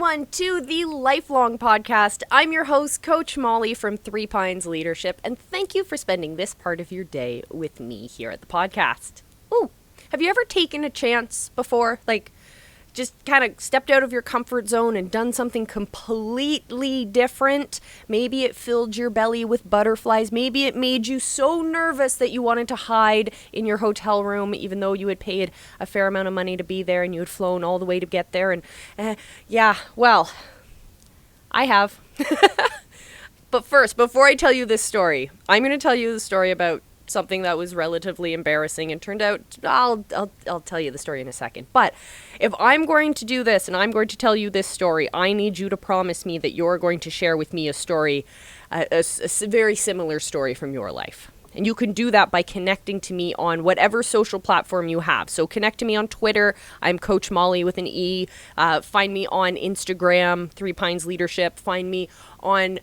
everyone to the Lifelong Podcast. I'm your host, Coach Molly from 3 Pines Leadership, and thank you for spending this part of your day with me here at the podcast. Ooh, have you ever taken a chance before? Just kind of stepped out of your comfort zone and done something completely different? Maybe it filled your belly with butterflies. Maybe it made you so nervous that you wanted to hide in your hotel room, even though you had paid a fair amount of money to be there and you had flown all the way to get there. And I have. But first, before I tell you this story, I'm going to tell you the story about something that was relatively embarrassing and turned out, I'll tell you the story in a second. But if I'm going to do this and I'm going to tell you this story, I need you to promise me that you're going to share with me a story, a very similar story from your life. And you can do that by connecting to me on whatever social platform you have. So connect to me on Twitter. I'm Coach Molly with an E. Find me on Instagram, 3 Pines Leadership. Find me on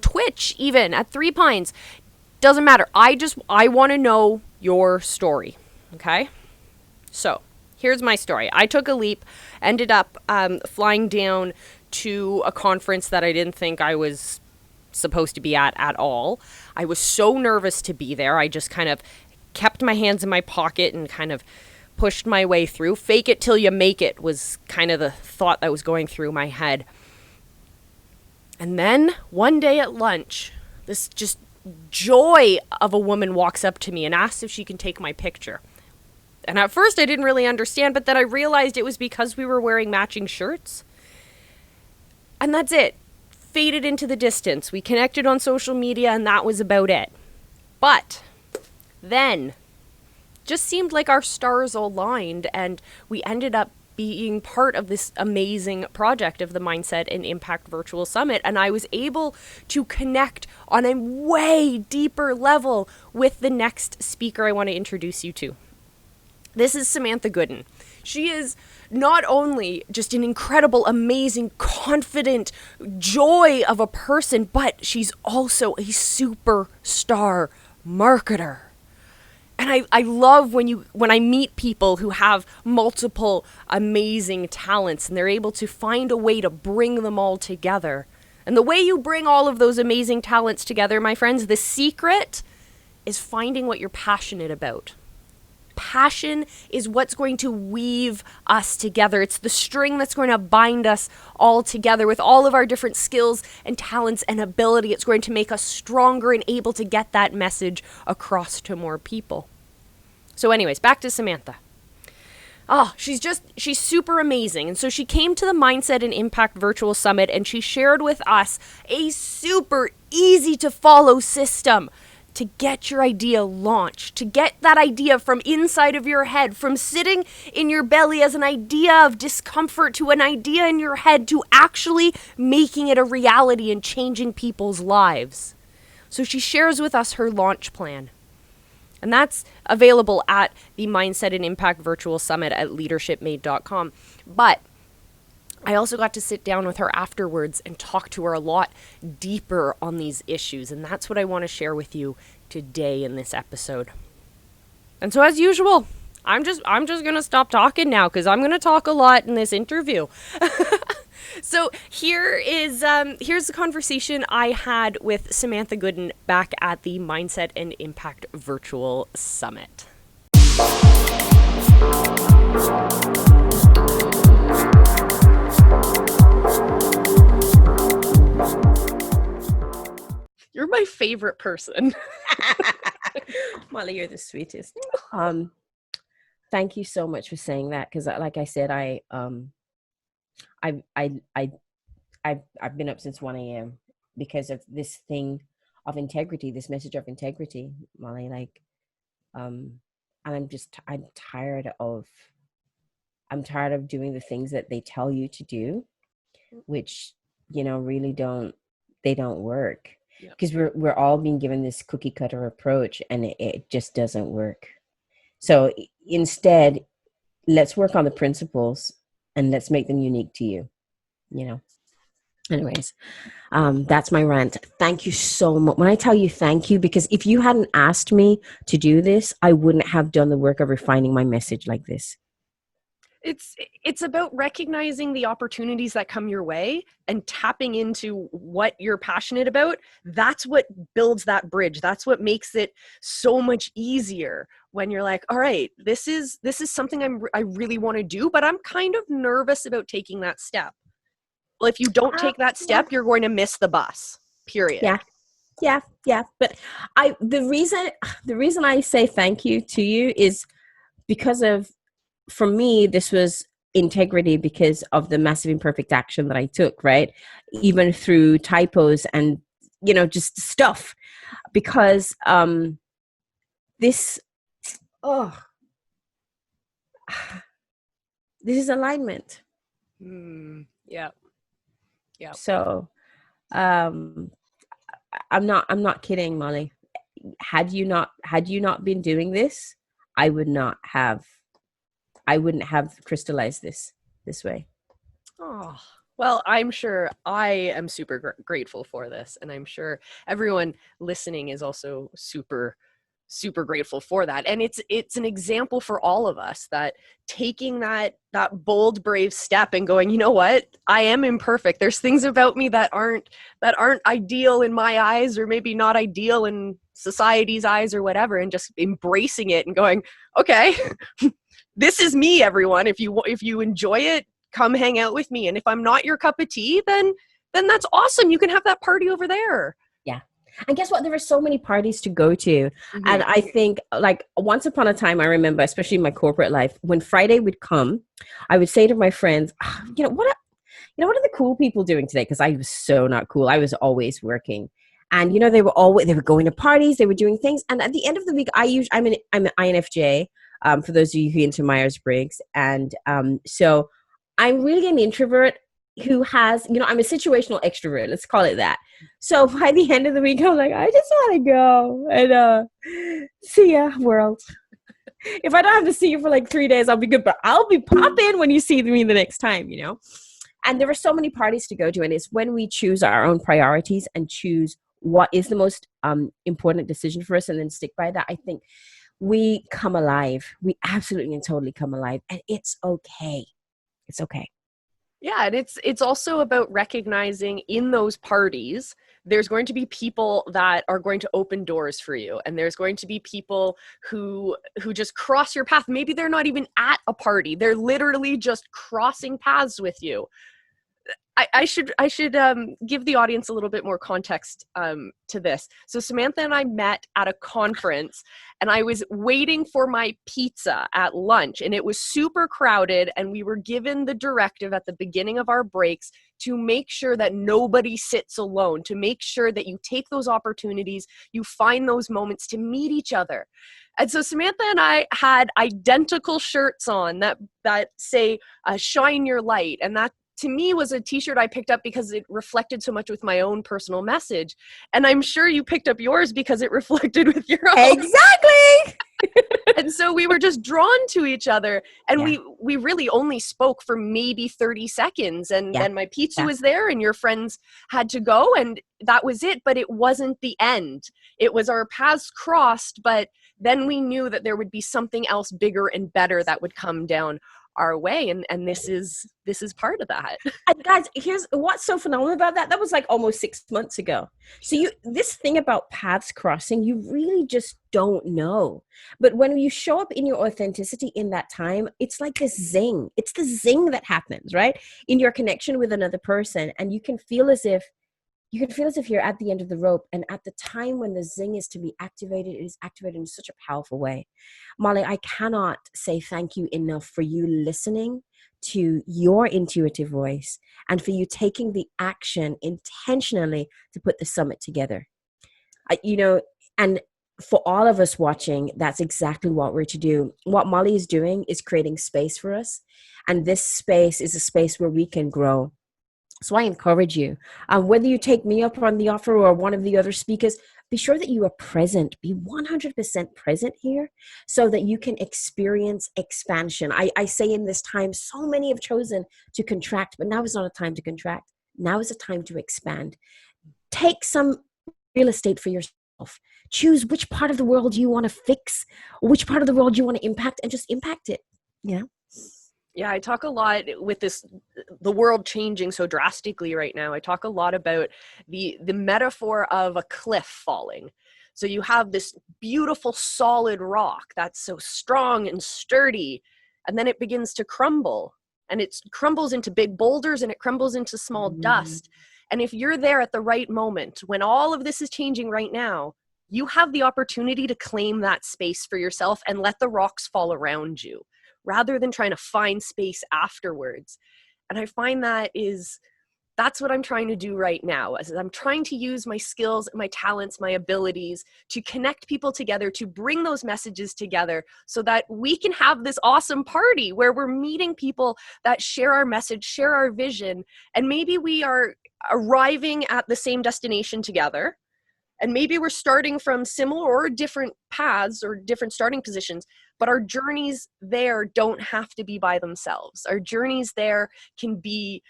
Twitch even at 3 Pines. Doesn't matter. I want to know your story. Okay? So, here's my story. I took a leap, ended up flying down to a conference that I didn't think I was supposed to be at all. I was so nervous to be there. I just kind of kept my hands in my pocket and kind of pushed my way through. Fake it till you make it was kind of the thought that was going through my head. And then one day at lunch, this just joy of a woman walks up to me and asks if she can take my picture. And at first I didn't really understand, but then I realized it was because we were wearing matching shirts. And that's it. Faded into the distance. We connected on social media and that was about it. But then just seemed like our stars aligned and we ended up being part of this amazing project of the Mindset and Impact Virtual Summit. And I was able to connect on a way deeper level with the next speaker I want to introduce you to. This is Samantha Gooden. She is not only just an incredible, amazing, confident joy of a person, but she's also a superstar marketer. And I love when I meet people who have multiple amazing talents and they're able to find a way to bring them all together. And the way you bring all of those amazing talents together, my friends, the secret is finding what you're passionate about. Passion is what's going to weave us together. It's the string that's going to bind us all together with all of our different skills and talents and ability. It's going to make us stronger and able to get that message across to more people. So anyways, back to Samantha. She's super amazing. And so she came to the Mindset and Impact Virtual Summit and she shared with us a super easy to follow system to get your idea launched, to get that idea from inside of your head, from sitting in your belly as an idea of discomfort to an idea in your head to actually making it a reality and changing people's lives. So she shares with us her launch plan. And that's available at the Mindset and Impact Virtual Summit at leadershipmade.com. But I also got to sit down with her afterwards and talk to her a lot deeper on these issues. And that's what I want to share with you today in this episode. And so as usual, I'm just going to stop talking now because I'm going to talk a lot in this interview. So here's the conversation I had with Samantha Gooden back at the Mindset and Impact Virtual Summit. You're my favorite person. Molly, you're the sweetest. Thank you so much for saying that because, like I said, I've been up since 1 a.m. because of this thing of integrity, this message of integrity, Molly. And I'm tired of doing the things that they tell you to do, which really don't work. Because we're all being given this cookie cutter approach and it just doesn't work. So instead, let's work on the principles and let's make them unique to you, Anyways, that's my rant. Thank you so much. When I tell you thank you, because if you hadn't asked me to do this, I wouldn't have done the work of refining my message like this. It's about recognizing the opportunities that come your way and tapping into what you're passionate about. That's what builds that bridge. That's what makes it so much easier when you're like, all right, this is something I really want to do, but I'm kind of nervous about taking that step. Well, if you don't take that Yeah, step, you're going to miss the bus. Period. yeah, yeah. But the reason I say thank you to you is because of, for me, this was integrity because of the massive imperfect action that I took, right? Even through typos and, just stuff. Because this, oh, this is alignment. Yeah. Yeah. So um I'm not kidding, Molly. Had you not been doing this, I would not have I wouldn't have crystallized this way. Oh, well, I'm sure I am super grateful for this. And I'm sure everyone listening is also super, super grateful for that. And it's an example for all of us that taking that bold, brave step and going, you know what? I am imperfect. There's things about me that aren't ideal in my eyes, or maybe not ideal in society's eyes or whatever, and just embracing it and going, okay, this is me, everyone. If you enjoy it, come hang out with me. And if I'm not your cup of tea, then that's awesome. You can have that party over there. Yeah. And guess what? There are so many parties to go to. Mm-hmm. And I think, like, once upon a time, I remember, especially in my corporate life, when Friday would come, I would say to my friends, what are the cool people doing today? Because I was so not cool. I was always working. And they were going to parties, they were doing things. And at the end of the week, I'm an INFJ, for those of you who are into Myers-Briggs. And so I'm really an introvert who has, I'm a situational extrovert, let's call it that. So by the end of the week, I'm like, I just want to go and see ya, world. If I don't have to see you for like 3 days, I'll be good, but I'll be popping when you see me the next time. And there are so many parties to go to, and it's when we choose our own priorities and choose what is the most important decision for us and then stick by that, I think we come alive. We absolutely and totally come alive, and it's okay. It's okay. Yeah, and it's also about recognizing in those parties there's going to be people that are going to open doors for you, and there's going to be people who just cross your path. Maybe they're not even at a party. They're literally just crossing paths with you. I should give the audience a little bit more context to this. So Samantha and I met at a conference, and I was waiting for my pizza at lunch, and it was super crowded, and we were given the directive at the beginning of our breaks to make sure that nobody sits alone, to make sure that you take those opportunities, you find those moments to meet each other. And so Samantha and I had identical shirts on that say "Shine Your Light," and that to me was a t-shirt I picked up because it reflected so much with my own personal message. And I'm sure you picked up yours because it reflected with your own. Exactly. And so we were just drawn to each other, and Yeah. we really only spoke for maybe 30 seconds, and Yeah. then my pizza Yeah. was there and your friends had to go, and that was it. But it wasn't the end. It was our paths crossed, but then we knew that there would be something else bigger and better that would come down our way, and this is part of that. And guys, here's what's so phenomenal about that. That was like almost 6 months ago. So this thing about paths crossing, you really just don't know. But when you show up in your authenticity in that time, it's like this zing. It's the zing that happens, right? In your connection with another person. And you can feel as if you're at the end of the rope. And at the time when the zing is to be activated, it is activated in such a powerful way. Molly, I cannot say thank you enough for you listening to your intuitive voice and for you taking the action intentionally to put the summit together. And for all of us watching, that's exactly what we're to do. What Molly is doing is creating space for us. And this space is a space where we can grow. So I encourage you, whether you take me up on the offer or one of the other speakers, be sure that you are present. Be 100% present here so that you can experience expansion. I say in this time, so many have chosen to contract, but now is not a time to contract. Now is a time to expand. Take some real estate for yourself. Choose which part of the world you want to fix, or which part of the world you want to impact, and just impact it. Yeah. Yeah, I talk a lot with this, the world changing so drastically right now. I talk a lot about the metaphor of a cliff falling. So you have this beautiful solid rock that's so strong and sturdy, and then it begins to crumble. And it crumbles into big boulders and it crumbles into small Mhm. dust. And if you're there at the right moment, when all of this is changing right now, you have the opportunity to claim that space for yourself and let the rocks fall around you, rather than trying to find space afterwards. And I find that's what I'm trying to do right now. As I'm trying to use my skills, my talents, my abilities to connect people together, to bring those messages together so that we can have this awesome party where we're meeting people that share our message, share our vision, and maybe we are arriving at the same destination together. And maybe we're starting from similar or different paths or different starting positions, but our journeys there don't have to be by themselves. Our journeys there can be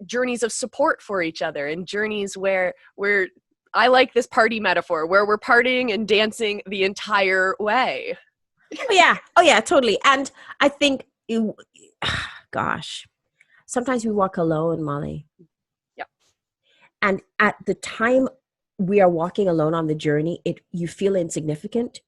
journeys of support for each other, and journeys where I like this party metaphor, where we're partying and dancing the entire way. Oh yeah, totally. And I think, gosh, sometimes we walk alone, Molly. Yeah. And at the time we are walking alone on the journey, you feel insignificant.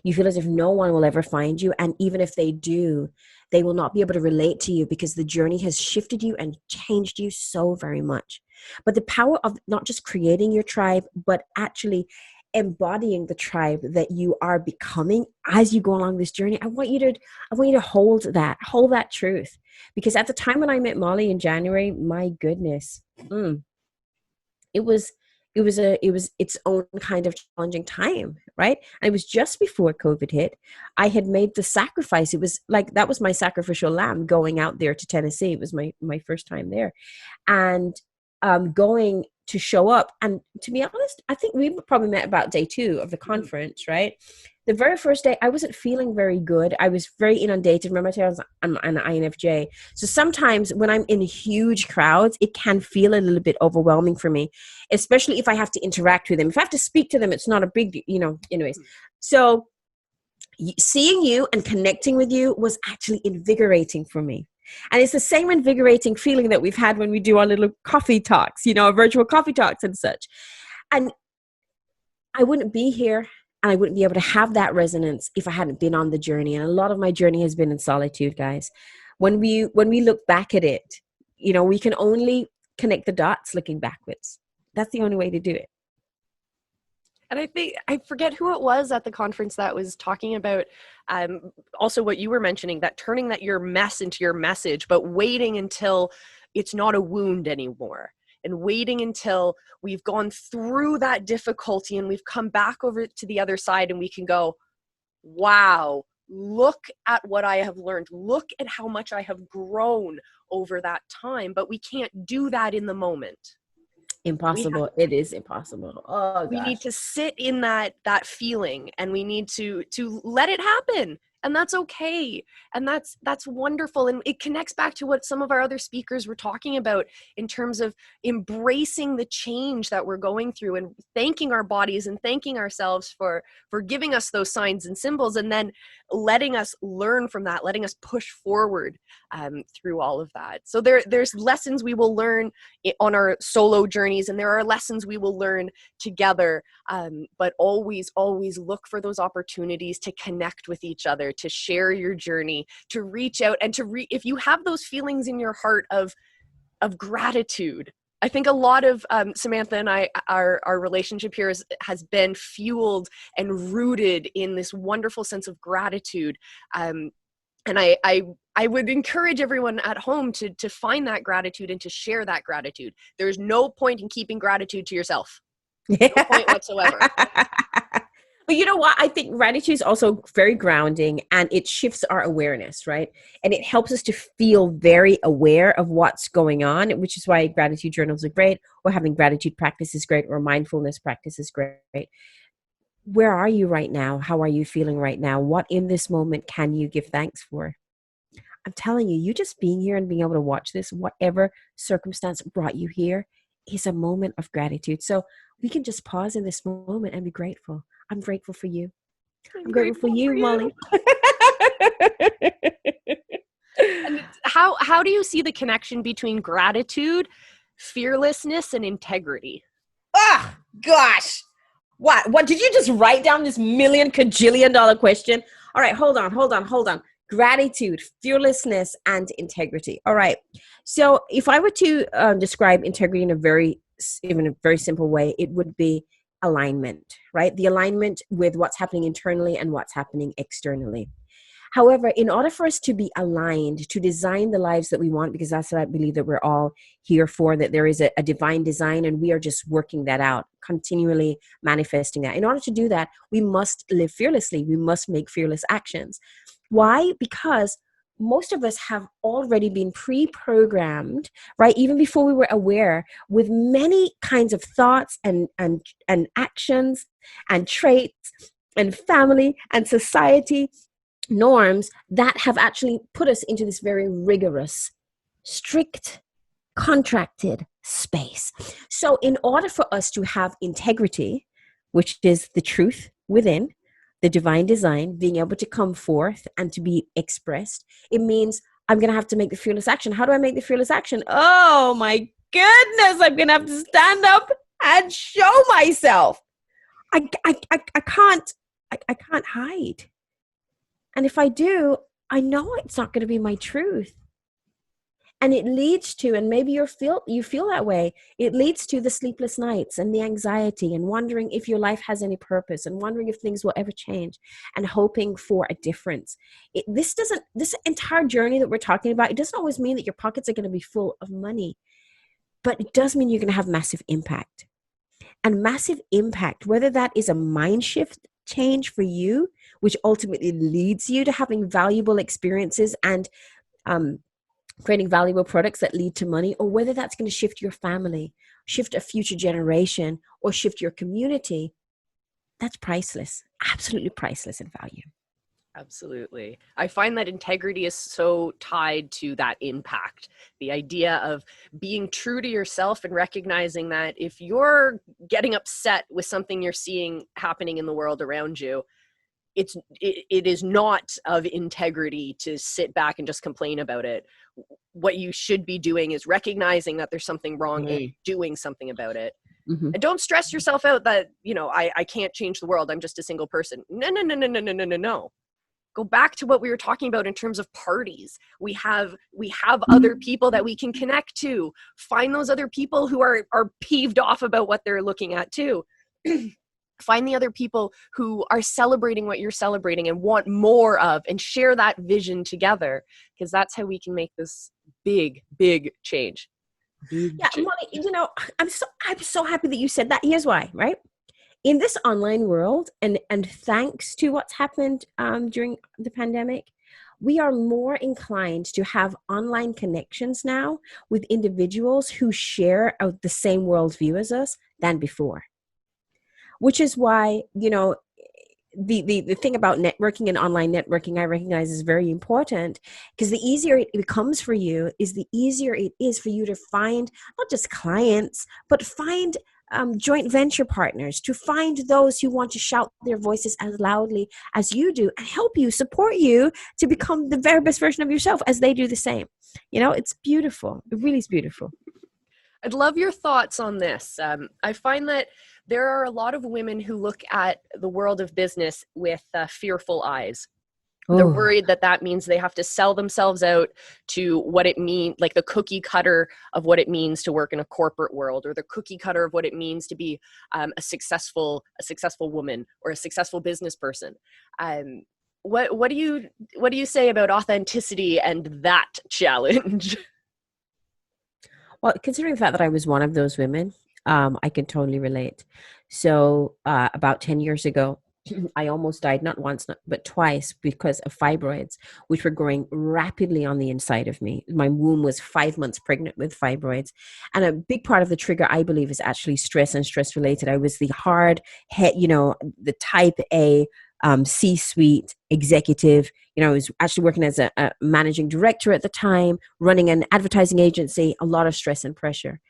You feel as if no one will ever find you. And even if they do, they will not be able to relate to you because the journey has shifted you and changed you so very much. But the power of not just creating your tribe, but actually embodying the tribe that you are becoming as you go along this journey. I want you to hold that truth. Because at the time when I met Molly in January, my goodness, it was it was its own kind of challenging time, right? And it was just before COVID hit. I had made the sacrifice. It was like that was my sacrificial lamb, going out there to Tennessee. It was my first time there, and going to show up. And to be honest, I think we probably met about day 2 of the conference, right? The very first day, I wasn't feeling very good. I was very inundated. Remember, I'm an INFJ. So sometimes when I'm in huge crowds, it can feel a little bit overwhelming for me, especially if I have to interact with them. If I have to speak to them, it's not a big, anyways. So seeing you and connecting with you was actually invigorating for me. And it's the same invigorating feeling that we've had when we do our little coffee talks, our virtual coffee talks and such. And I wouldn't be here and I wouldn't be able to have that resonance if I hadn't been on the journey. And a lot of my journey has been in solitude, guys. When we look back at it, we can only connect the dots looking backwards. That's the only way to do it. And I think, I forget who it was at the conference that was talking about also what you were mentioning, that turning that your mess into your message, but waiting until it's not a wound anymore, and waiting until we've gone through that difficulty and we've come back over to the other side and we can go, wow, look at what I have learned. Look at how much I have grown over that time. But we can't do that in the moment. Impossible. It is impossible. Oh We gosh. need to sit in that feeling, and we need to let it happen, and that's okay, and that's wonderful. And it connects back to what some of our other speakers were talking about in terms of embracing the change that we're going through, and thanking our bodies and thanking ourselves for giving us those signs and symbols, and then letting us learn from that, letting us push forward through all of that. So there's lessons we will learn on our solo journeys, and there are lessons we will learn together, but always look for those opportunities to connect with each other, to share your journey, to reach out, and if you have those feelings in your heart of gratitude. I think a lot of Samantha and I, our relationship here has been fueled and rooted in this wonderful sense of gratitude. And I would encourage everyone at home to find that gratitude and to share that gratitude. There's no point in keeping gratitude to yourself. No point whatsoever. But you know what? I think gratitude is also very grounding, and it shifts our awareness, right? And it helps us to feel very aware of what's going on, which is why gratitude journals are great, or having gratitude practice is great, or mindfulness practice is great. Where are you right now? How are you feeling right now? What in this moment can you give thanks for? I'm telling you, you just being here and being able to watch this, whatever circumstance brought you here, is a moment of gratitude. So we can just pause in this moment and be grateful. I'm grateful for you. I'm grateful for you, Molly. And how do you see the connection between gratitude, fearlessness, and integrity? Ah, gosh. What did you just write down this million cajillion dollar question? All right, hold on. Gratitude, fearlessness, and integrity. All right. So if I were to describe integrity in a very simple way, it would be alignment, right? The alignment with what's happening internally and what's happening externally. However, in order for us to be aligned, to design the lives that we want, because that's what I believe that we're all here for, that there is a divine design and we are just working that out, continually manifesting that. In order to do that, we must live fearlessly. We must make fearless actions. Why? Because most of us have already been pre-programmed, right? Even before we were aware, with many kinds of thoughts and actions and traits and family and society norms that have actually put us into this very rigorous, strict, contracted space. So in order for us to have integrity, which is the truth within, the divine design, being able to come forth and to be expressed, it means I'm going to have to make the fearless action. How do I make the fearless action? Oh my goodness, I'm going to have to stand up and show myself. I can't hide. And if I do, I know it's not going to be my truth. And it leads to, and maybe you feel that way, it leads to the sleepless nights and the anxiety and wondering if your life has any purpose and wondering if things will ever change and hoping for a difference. This entire journey that we're talking about, it doesn't always mean that your pockets are going to be full of money, but it does mean you're going to have massive impact. And massive impact, whether that is a mind shift change for you, which ultimately leads you to having valuable experiences and creating valuable products that lead to money, or whether that's going to shift your family, shift a future generation, or shift your community, that's priceless, absolutely priceless in value. Absolutely. I find that integrity is so tied to that impact. The idea of being true to yourself and recognizing that if you're getting upset with something you're seeing happening in the world around you, it is not of integrity to sit back and just complain about it. What you should be doing is recognizing that there's something wrong and doing something about it. Mm-hmm. And don't stress yourself out that, I can't change the world. I'm just a single person. No. Go back to what we were talking about in terms of parties. We have other people that we can connect to. Find those other people who are peeved off about what they're looking at too. Find the other people who are celebrating what you're celebrating and want more of, and share that vision together, because that's how we can make this big change. Molly, I'm so happy that you said that. Here's why, right? In this online world, and thanks to what's happened during the pandemic, we are more inclined to have online connections now with individuals who share the same worldview as us than before. Which is why, the thing about networking and online networking, I recognize is very important, because the easier it becomes for you is the easier it is for you to find not just clients, but find joint venture partners, to find those who want to shout their voices as loudly as you do and help you, support you to become the very best version of yourself as they do the same. It's beautiful. It really is beautiful. I'd love your thoughts on this. I find that there are a lot of women who look at the world of business with fearful eyes. They're worried that means they have to sell themselves out to what it means, like the cookie cutter of what it means to work in a corporate world, or the cookie cutter of what it means to be a successful woman or a successful business person. What do you say about authenticity and that challenge? Well, considering the fact that I was one of those women, I can totally relate. So about 10 years ago, I almost died, not once, but twice, because of fibroids, which were growing rapidly on the inside of me. My womb was 5 months pregnant with fibroids. And a big part of the trigger, I believe, is actually stress and stress related. I was the hard head, the type A C-suite executive. I was actually working as a managing director at the time, running an advertising agency, a lot of stress and pressure.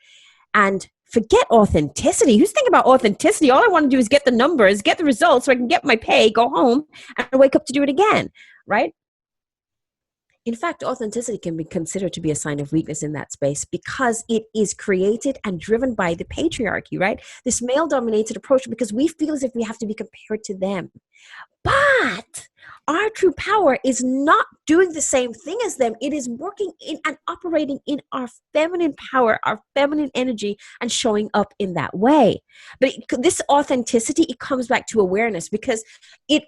And forget authenticity. Who's thinking about authenticity? All I want to do is get the numbers, get the results so I can get my pay, go home, and wake up to do it again, right? In fact, authenticity can be considered to be a sign of weakness in that space because it is created and driven by the patriarchy, right? This male dominated approach because we feel as if we have to be compared to them. But our true power is not doing the same thing as them. It is working in and operating in our feminine power, our feminine energy, and showing up in that way. But this authenticity, it comes back to awareness because it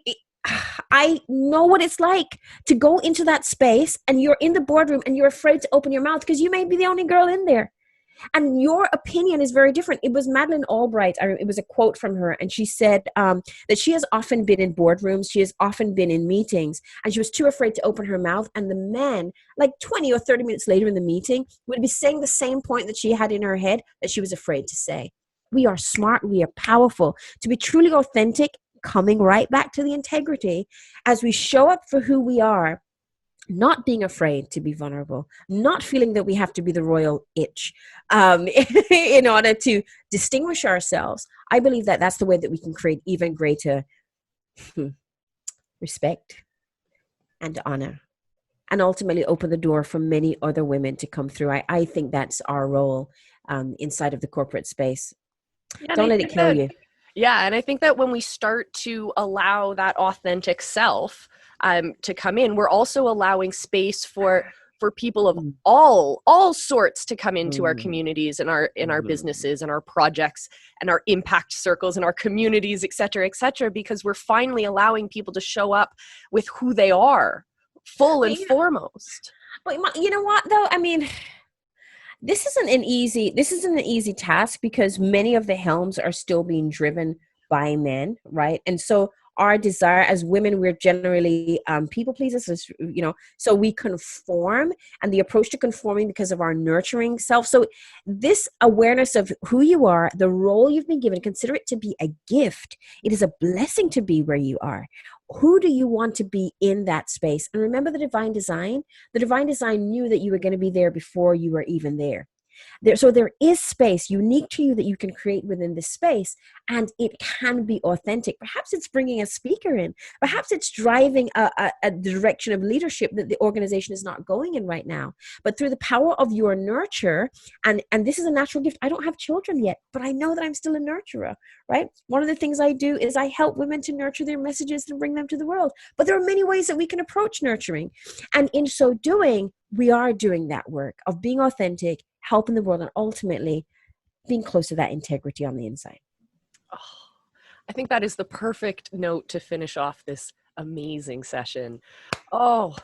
I know what it's like to go into that space and you're in the boardroom and you're afraid to open your mouth because you may be the only girl in there. And your opinion is very different. It was Madeleine Albright. It was a quote from her, and she said that she has often been in boardrooms, she has often been in meetings, and she was too afraid to open her mouth. And the men, like 20 or 30 minutes later in the meeting, would be saying the same point that she had in her head that she was afraid to say. We are smart. We are powerful. To be truly authentic, coming right back to the integrity, as we show up for who we are, not being afraid to be vulnerable, not feeling that we have to be the royal itch in order to distinguish ourselves. I believe that that's the way that we can create even greater respect and honor, and ultimately open the door for many other women to come through. I think that's our role inside of the corporate space. Yeah, Don't let it kill you. Yeah, and I think that when we start to allow that authentic self to come in, we're also allowing space for people of all sorts to come into our communities and our businesses and our projects and our impact circles and our communities, et cetera, because we're finally allowing people to show up with who they are, full and foremost. But you know what, though? I mean, this isn't an easy task because many of the helms are still being driven by men, right? And so our desire as women, we're generally people pleasers, so we conform, and the approach to conforming because of our nurturing self. So this awareness of who you are, the role you've been given, consider it to be a gift. It is a blessing to be where you are. Who do you want to be in that space? And remember the divine design. The divine design knew that you were going to be there before you were even there. So there is space unique to you that you can create within this space, and it can be authentic. Perhaps it's bringing a speaker in. Perhaps it's driving a direction of leadership that the organization is not going in right now. But through the power of your nurture, and this is a natural gift. I don't have children yet, but I know that I'm still a nurturer, right? One of the things I do is I help women to nurture their messages and bring them to the world. But there are many ways that we can approach nurturing. And in so doing, we are doing that work of being authentic, helping the world, and ultimately being close to that integrity on the inside. Oh, I think that is the perfect note to finish off this amazing session. Oh,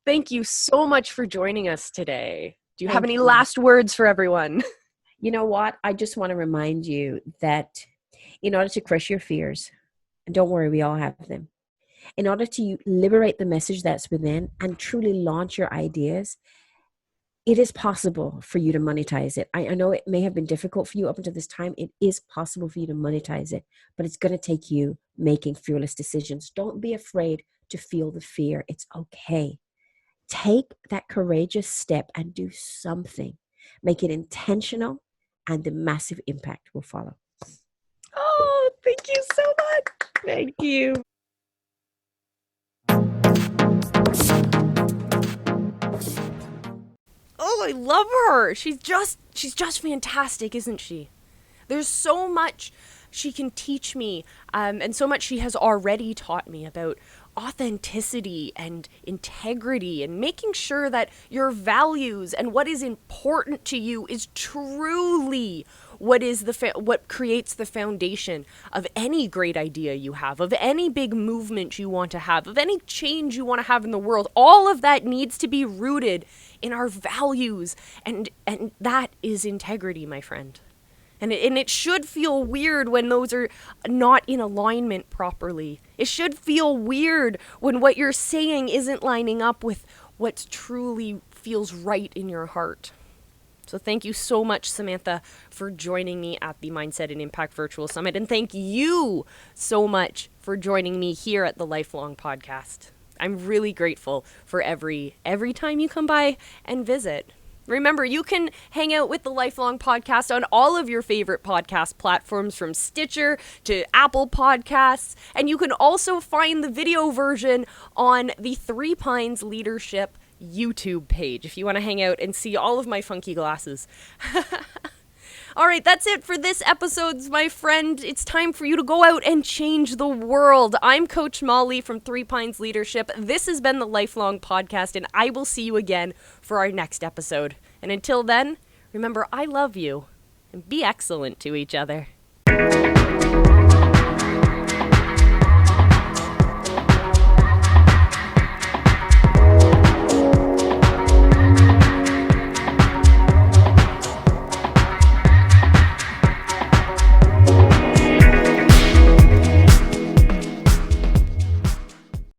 thank you so much for joining us today. Do you have any last words for everyone? You know what? I just want to remind you that in order to crush your fears, and don't worry, we all have them, in order to liberate the message that's within and truly launch your ideas, it is possible for you to monetize it. I know it may have been difficult for you up until this time. It is possible for you to monetize it, but it's going to take you making fearless decisions. Don't be afraid to feel the fear. It's okay. Take that courageous step and do something. Make it intentional, and the massive impact will follow. Oh, thank you so much. Thank you. Oh, I love her. She's just fantastic, isn't she? There's so much she can teach me, and so much she has already taught me about authenticity and integrity and making sure that your values and what is important to you is truly what creates the foundation of any great idea you have, of any big movement you want to have, of any change you want to have in the world. All of that needs to be rooted in our values, and that is integrity, my friend. And it should feel weird when those are not in alignment properly. It should feel weird when what you're saying isn't lining up with what truly feels right in your heart. So thank you so much, Samantha, for joining me at the Mindset and Impact Virtual Summit. And thank you so much for joining me here at the Lifelong Podcast. I'm really grateful for every time you come by and visit. Remember, you can hang out with the Lifelong Podcast on all of your favorite podcast platforms, from Stitcher to Apple Podcasts. And you can also find the video version on the Three Pines Leadership YouTube page if you want to hang out and see all of my funky glasses. All right, that's it for this episode, my friend. It's time for you to go out and change the world. I'm Coach Molly from Three Pines Leadership. This has been the Lifelong Podcast, and I will see you again for our next episode. And until then, remember, I love you, and be excellent to each other.